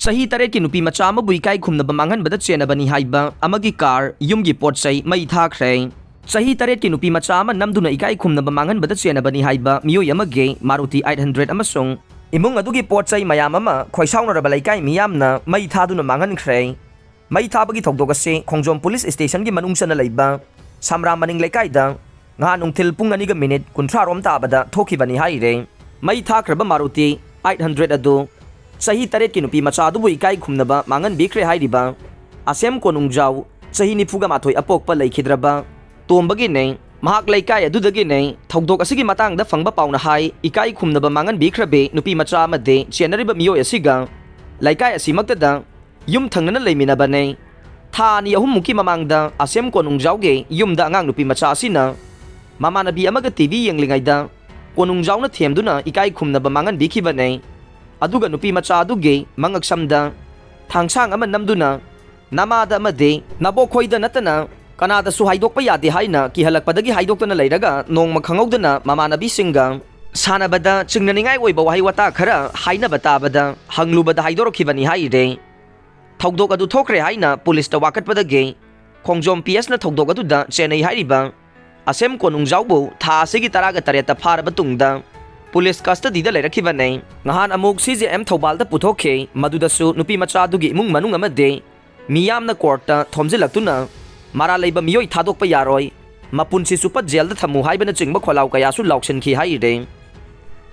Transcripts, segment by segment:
Sahi tare ki nupi macha ama bui kai khumna ba mangan bada chena bani haiba amagi car yumgi pot sai mai tha khre. Sahi tare ki nupi macha ama namduna ikai khumna ba mangan bada chena bani haiba miyoi amage Maruti 800 amasung imung adugi pot sai mayam ama khoisauna ra balai kai miyamna mai tha duna mangan khre. Mai tha bagi thokdok ase Khongjom Police Station gi manung sana leiba Samra maning lekai da nga nungthil pung ani ga minute kunthra rom ta bada thoki bani hai re. Mai tha kraba Maruti 800 adu Sahi taret ki nupi macha du bui kai khumnaba mangan bikre hairiba asem konungjau sahi nifuga mathoi apokpa leikhidraba tombagi nei mahak leikai adudagi nei thokdok asigi matang da fangba pauna hai ikai khumnaba mangan bikhrabe nupi macha amade chenariba miyoi asiga leikai asimakta da yum thangnana leiminaba nei tha ni ahum muki mamangda asem konungjau ge yumda angang nupi macha asina mamanabi amaga TV yenglingai da konungjau na themduna ikai khumnaba mangan bikhiba nei aduga nupi macha aduge mangak samda thangsang ama namduna namada amade nabo khoida natana kanada su haidokpa yade haina ki halakpadagi haidokna leiraga nongma khangawdana mamanabi singa sanabada chingnaningai oiba wahi wata khara haina batabada hanglubada haidorokhibani haire thokdok adu thokre haina police ta wakatpadage Khongjom PS na thokdok adu da Chennai hairiba asem konungjaubu tha asigi taraga tareta pharaba tungda Police custody da lerakhiba nei ngahan amuk CJM Thobal da puthokhe madudasu nupi macha dugi imung manung amade miyamna court ta thomjilaktuna mara leiba miyoi thadokpa yaroi mapunsi supa jail da thamu haibana chingba kholau kaya su lauksin khi haire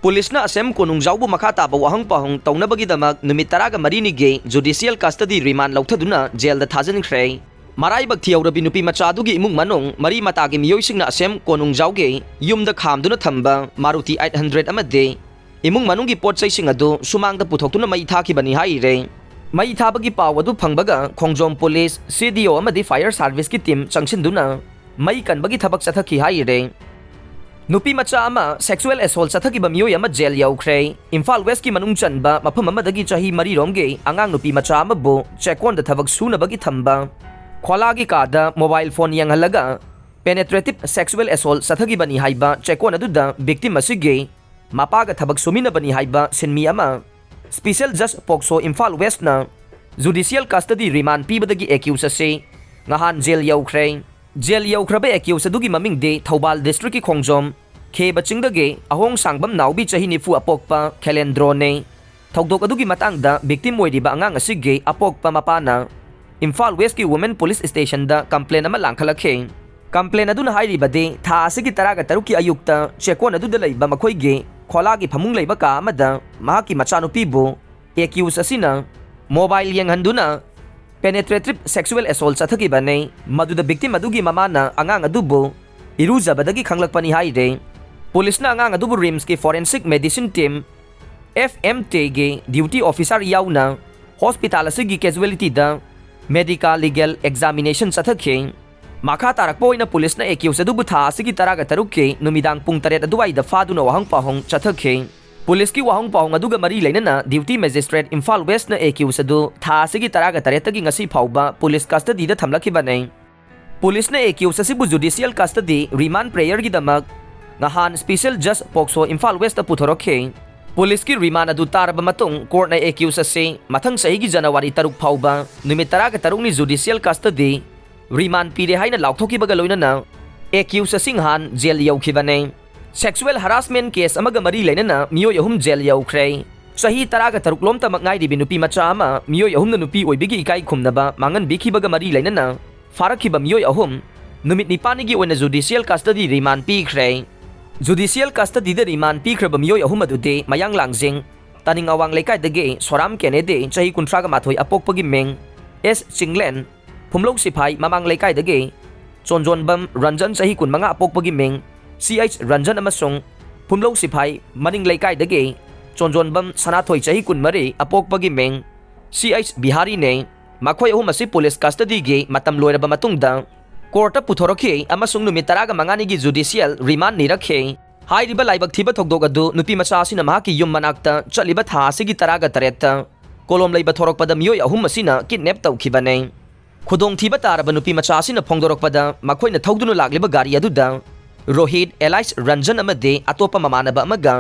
Police na asem konungjaubu makha ta ba wahang pahong taunabagi damak numit taraga marini ge judicial custody remand lauthaduna jail da thajan khre Marai bak thiaurabi nupi macha dugi imung manung mari matagi miyoi singna asem konungjauge yumda khamduna thamba Maruti 800 amade imung manungi pot sai sing adu sumangda puthokuna mai thaki bani haire mai thabagi pawadu phangbaga Khongjom Police CDO amadi Fire Service ki team changsinduna mai kanbagi thabak chathaki haire nupi macha ama sexual assault chathaki ba miyoi ama jail yaukre Imphal West ki manung chanba mafam amadagi chahi mari romge angang nupi macha ama bo chekon da thabak suna bagi thamba Kholagi kada mobile phone yang halaga penetrative sexual assault sathagi bani haiba chekon aduda victim asige mapaga thabak sumina bani haiba sinmi ama special judge Pokso Imphal West na judicial custody remand pibadagi accused ase ngahan jail yaukhrabe accused adugi maming de Thobal district ki Khongjom kheba chingdage ahong sangbam naubi chahi nifu apokpa Khelendro ne thokdok adugi matangda victim oiriba angang asige apokpa mapana Imphal West ki Women Police Station da complain ama langkhalakhe complain aduna hairi bade tha asigi taraga taruki ayukta chekon adu da leiba makhoige kholagi phamung leiba ka amada mahaki machanupi bo accused asina mobile yang handuna penetrative sexual assault sathaki bane maduda victim adugi mamana angang adubo irujabadagi khanglakpani haire police na angang adubu RIMS ki forensic medicine team FMT ge duty officer yauna hospital asigi casualty da medical legal examination sathakhe makha tarakpoina police na accused adu butha asigi taraga tarukke numidang pung taret aduai da faduna wahang pahong chathakhe police ki wahang pahong aduga mari leinana duty magistrate Imphal West na accused adu tha asigi taraga taret gi ngasi phauba police custody da thamlakhi banai police na accused asibu judicial custody remand prayer gi damak ngahan special judge Pokso Imphal West ta puthorokhe Police ki remand adu taraba matung court na accused ase mathang sahi gi January 3 phauba numit 13 ni judicial custody remand pire haina laukhoki baga loina na accused singhan jail yaukibane sexual harassment case amaga mari leina na miyoi ahum jail yaukre sahi 13 lom ta magngai ri binupi macha ama miyoi ahum na nupi oibigi ikai khumnaba mangan bikhi baga mari leina na farakhiba miyoi ahum numit nipani gi oina judicial custody remand pi khre Judicial custody da remand pikraba miyoi ahum adude mayang langjing taning awang lekai dage Soram Kennedy chahi kuntraga mathoi apokpagi meng S Chinglen phumlok siphai mamang lekai dage Chonjon Bam Ranjan chahi kun manga apokpagi meng CH Ranjan amasung phumlok siphai maning lekai dage Chonjon Bam Sanathoi chahi kun mari apokpagi meng CH Bihari ne makhoi ahum asi police custody ge matam loiraba matungda Court puthorokhe amasung numit 15 gi judicial remand ni rakhe hairiba laibak thiba thokdok adu nupi macha asina mahaki yum manakta chaliba tha asigi 13 kolom leiba thorokpada miyoi ahum asina kidnap tawkhibane khudong thiba taraba nupi macha asina phongdorokpada makhoina thogdunu lagliba gari aduda Rohit Elias Ranjan amade atopa mamanaba amaga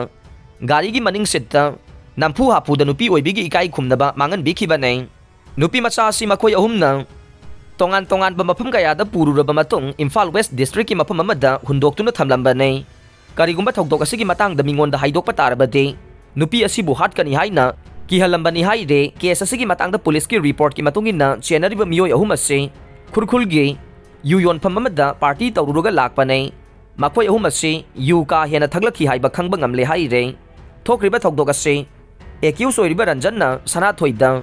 gari gi maning sitta nampu hapuda nupi oibigi ikai khumnaba mangan bikibane nupi macha asi makhoi ahumna tongan ba mafam kayada pururaba matung Imphal West District ki mafam amada hundoktuna thamlambane karigumba thokdok asigi matangda mingonda haidokpa tarabade nupi asibu hatkani haina kihalambani haire case asigi matangda police ki report ki matungina chenariba miyoi ahum ase khurkhulgi yu yonpham amada party tawruruga lakpane makhoi ahum ase yu ka hena thaglakhi haiba khangba ngamle haire thokriba thokdok ase accused oiriba Ranjanna Sanathoida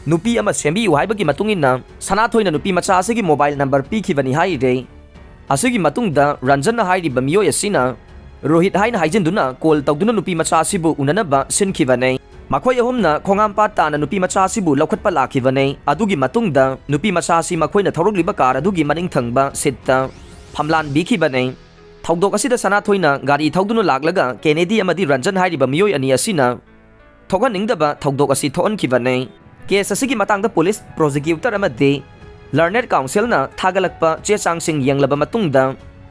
nupi ama sembi haibagi matungina Sanathoina nupi macha asigi mobile number pikhibani haire asigi matungda Ranjanna hairiba miyoi asina Rohit haina haijinduna call tawduna nupi macha asibu unanaba sinkhibane makhoi ahumna khongampa tana nupi macha asibu lokhatpa lakhibane adugi matungda nupi macha asi makhoina thorogliba kar adugi maning thangba sitta phamlan bikhibane thawdok asida Sanathoina gari thawduna laklaga Kennedy amadi Ranjan hairiba miyoi ani asina thoganingdaba thawdok asi thoankibane case asigi matangda police prosecutor amadi Learned Council na thagalakpa chechangsing yenglaba matungda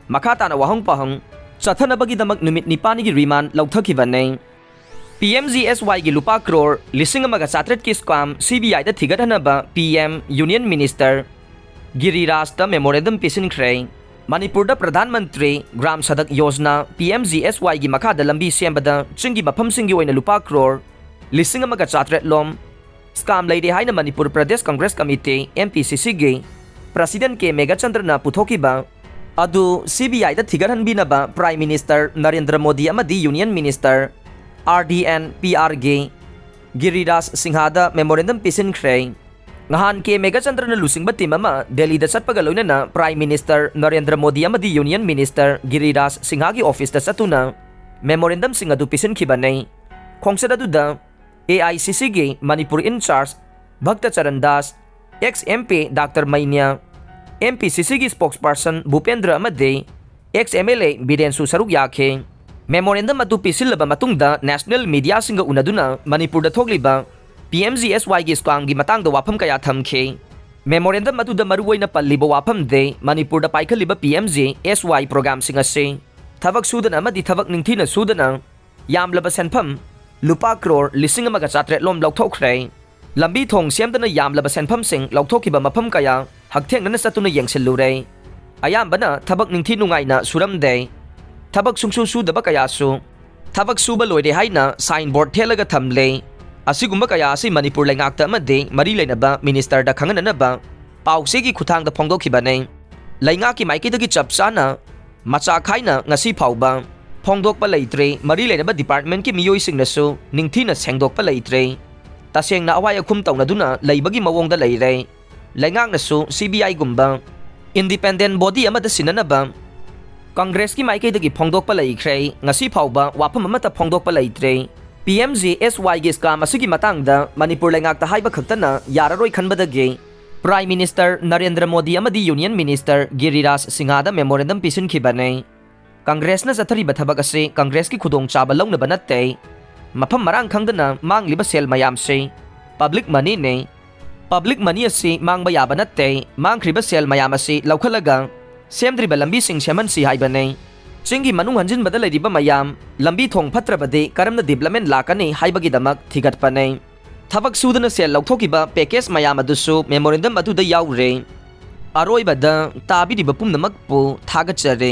makha tana wahong pahang chathanabagi damak numit nipani gi remand lauthakibane PMGSY gi lupa crore lising amaga chatret ki scam CBI da thigathanaba PM Union Minister Giriraj ta memorandum pisin khrei Manipur da Pradhan Mantri Gram Sadak Yojana PMGSY gi makha da lambi sembada chingi mafam singi oina lupa crore lising amaga chatret lom scam leide haina Manipur Pradesh Congress Committee MPCC gi President K Megachandra puthokiba adu CBI da thigarhanbinaba Prime Minister Narendra Modi amadi Union Minister RDN PRG Giriraj Singhada memorandum pisin khrei ngahan K Megachandra na lusingba team ama Delhi da chatpaga loinana Prime Minister Narendra Modi amadi Union Minister Giriraj Singha gi office da satuna memorandum sing adu pisin khibane khongsada du da AICC gi Manipur in charge Bhakta Charan Das ex-MP Dr. Mainya MPCC gi spokesperson Bhupendra amade ex-MLA Birensu Saruk yakhe memorandum adu pisilaba matungda national media singa unaduna Manipur da thogliba PMGSY gi scam gi matangda wafam kaya thamkhe memorandum adu da maruoina palliba wafam de Manipur da paikhaliba PMGSY program singa se thabak sudana amadi thabak ningthina sudana yamlaba senpham lupa crore lising amaga chatret lom lauthokhrei lambi thong semdana yamlaba senpham sing lauthokiba mafam kaya hakthengna satuna yengsilure ayambana thabak ningthi nungaina suramde thabak sungsu sudaba kaya su thabak suba loide haina signboard thelaga thamle asigumba kaya asi Manipur lengakta amade mari leinaba minister da khanganaba pause gi khuthang da phongdokhibane laingaki maikidagi chapsana macha khaina ngasi phauba phongdokpa leitre mari leinaba department ki miyoi singnasu ningthina sengdokpa leitre tasengna awai akhum tawnaduna leibagi mawongda leire laingaknasu CBI gumba independent body amada sinanaba Congress ki maikaidagi phongdokpa leikhre ngasi phauba wafam amata phongdokpa leitre PMGSY gi scam asigi matangda Manipur lengakta haiba khaktana yararoi khanbadagi Prime Minister Narendra Modi amadi Union Minister Giriraj Singhada memorandum pisin khibane Congress na zathari bathabak ase Congress ki khudong chaba launa banatte mafam marang khangdana mangliba sel mayam se public money ne public money ase mangba yaba natte mangkhriba sel mayam ase laukhalaga semdriba lambi sing seman si haibane chingi manung hanjin badal riba mayam lambi thong phatrabade karamna development lakane haibagi damak thigatpane thabak sudana sel lauthokiba package mayam adusu memorandum adu da yaure aroi bada tabi riba pumnamak pu thagachare